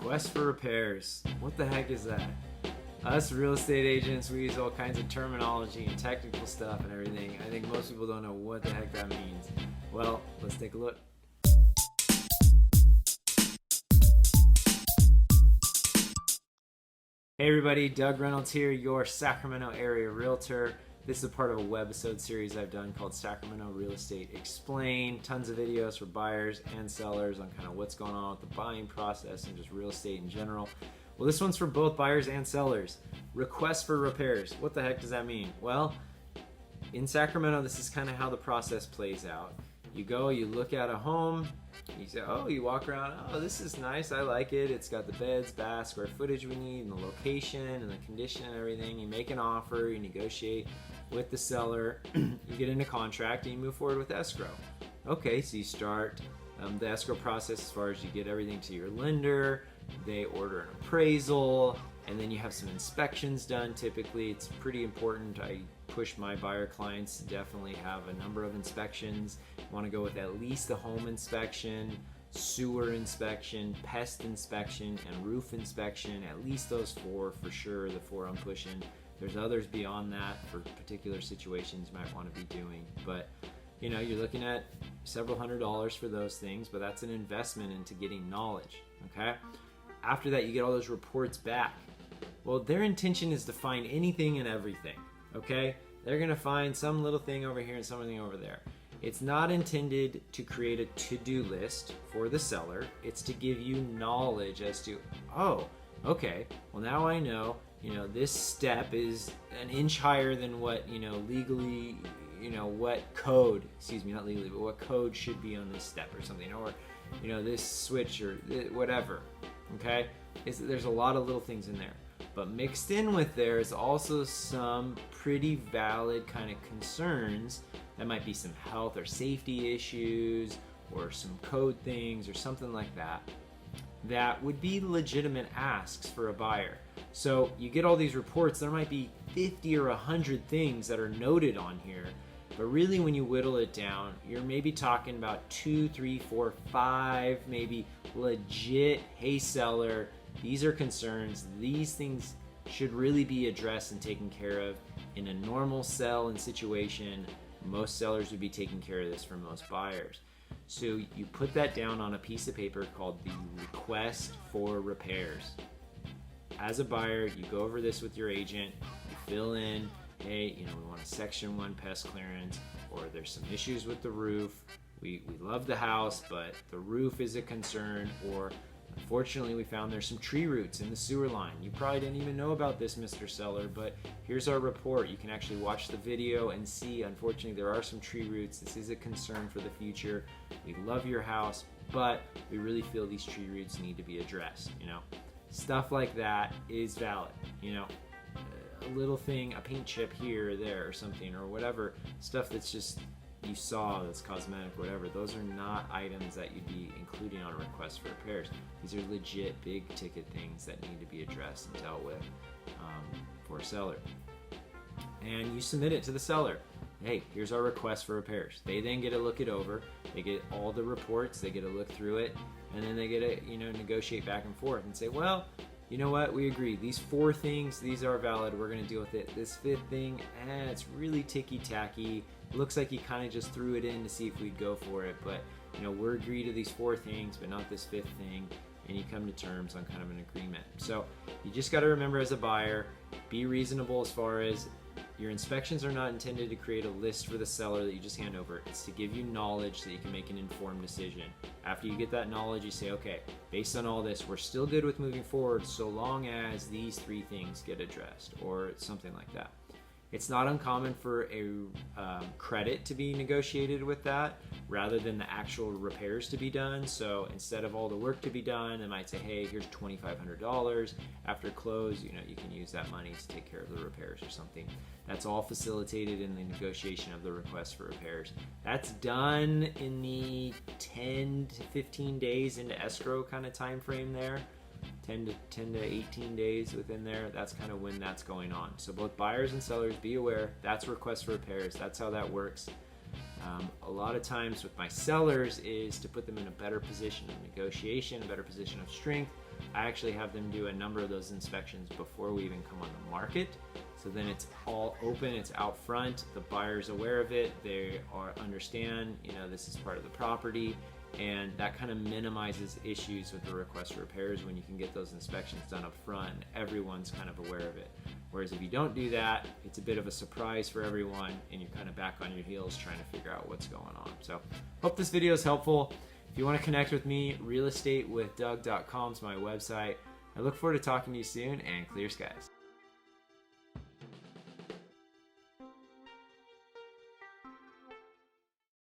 Request for repairs. What the heck is that? Us real estate agents, we use all kinds of terminology and technical stuff and everything. I think most people don't know what the heck that means. Well, let's take a look. Hey everybody, Doug Reynolds here, your Sacramento area realtor. This is a part of a webisode series I've done called Sacramento Real Estate Explained. Tons of videos for buyers and sellers on kind of what's going on with the buying process and just real estate in general. Well, this one's for both buyers and sellers. Request for repairs. What the heck does that mean? Well, in Sacramento, this is kind of how the process plays out. You go, you look at a home, you say, oh, you walk around, oh, this is nice, I like it. It's got the beds, baths, square footage we need, and the location, and the condition, and everything. You make an offer, you negotiate with the seller, you get into contract, and you move forward with escrow. Okay, so you start the escrow process as far as you get everything to your lender, they order an appraisal, and then you have some inspections done. Typically, it's pretty important. I push my buyer clients to definitely have a number of inspections. You want to go with at least a home inspection, sewer inspection, pest inspection, and roof inspection. At least those four for sure, the four I'm pushing. There's others beyond that for particular situations you might want to be doing. But you know, you're looking at several $100s for those things, but that's an investment into getting knowledge, okay? After that, you get all those reports back. Well, their intention is to find anything and everything, okay? They're gonna find some little thing over here and something over there. It's not intended to create a to-do list for the seller. It's to give you knowledge as to, oh, okay, well now I know, this step is an inch higher than what, legally, what code, not legally, but what code should be on this step or something, or, this switch or whatever, okay? There's a lot of little things in there. But mixed in with there is also some pretty valid kind of concerns. That might be some health or safety issues or some code things or something like that. That would be legitimate asks for a buyer. So you get all these reports, there might be 50 or 100 things that are noted on here. But really when you whittle it down, you're maybe talking about 2, 3, 4, 5, maybe legit, hey seller, these are concerns. These things should really be addressed and taken care of in a normal sell and situation. Most sellers would be taking care of this for most buyers. So you put that down on a piece of paper called the request for repairs. As a buyer, you go over this with your agent, you fill in, hey, we want a section 1 pest clearance, or there's some issues with the roof. We love the house, but the roof is a concern, or unfortunately, we found there's some tree roots in the sewer line. You probably didn't even know about this, Mr. Seller, but here's our report. You can actually watch the video and see, unfortunately, there are some tree roots. This is a concern for the future. We love your house, but we really feel these tree roots need to be addressed, Stuff like that is valid, A little thing, a paint chip here or there or something, or whatever, stuff that's just you saw that's cosmetic, whatever, those are not items that you'd be including on a request for repairs. These are legit big ticket things that need to be addressed and dealt with for a seller. And you submit it to the seller. Hey, here's our request for repairs. They then get to look it over. They get all the reports, they get to look through it, and then they get to negotiate back and forth and say, well, you know what, we agree. These 4 things, these are valid. We're going to deal with it. This 5th thing, it's really ticky-tacky. Looks like he kind of just threw it in to see if we'd go for it. But, we're agreed to these 4 things, but not this 5th thing. And you come to terms on kind of an agreement. So you just got to remember as a buyer, be reasonable as far as your inspections are not intended to create a list for the seller that you just hand over. It's to give you knowledge so that you can make an informed decision. After you get that knowledge, you say, okay, based on all this, we're still good with moving forward so long as these 3 things get addressed, or something like that. It's not uncommon for a credit to be negotiated with that rather than the actual repairs to be done. So instead of all the work to be done, they might say, hey, here's $2,500. After close, you can use that money to take care of the repairs or something. That's all facilitated in the negotiation of the request for repairs. That's done in the 10 to 15 days into escrow kind of time frame there. 10 to 18 days within there, that's kind of when that's going on. So both buyers and sellers, be aware, that's request for repairs. That's how that works. A lot of times with my sellers is to put them in a better position of negotiation, a better position of strength, I actually have them do a number of those inspections before we even come on the market. So then it's all open, it's out front, the buyer's aware of it, they understand, this is part of the property, and that kind of minimizes issues with the request for repairs when you can get those inspections done up front and everyone's kind of aware of it. Whereas if you don't do that, it's a bit of a surprise for everyone and you're kind of back on your heels trying to figure out what's going on. So hope this video is helpful. If you want to connect with me, realestatewithdoug.com is my website. I look forward to talking to you soon, and clear skies.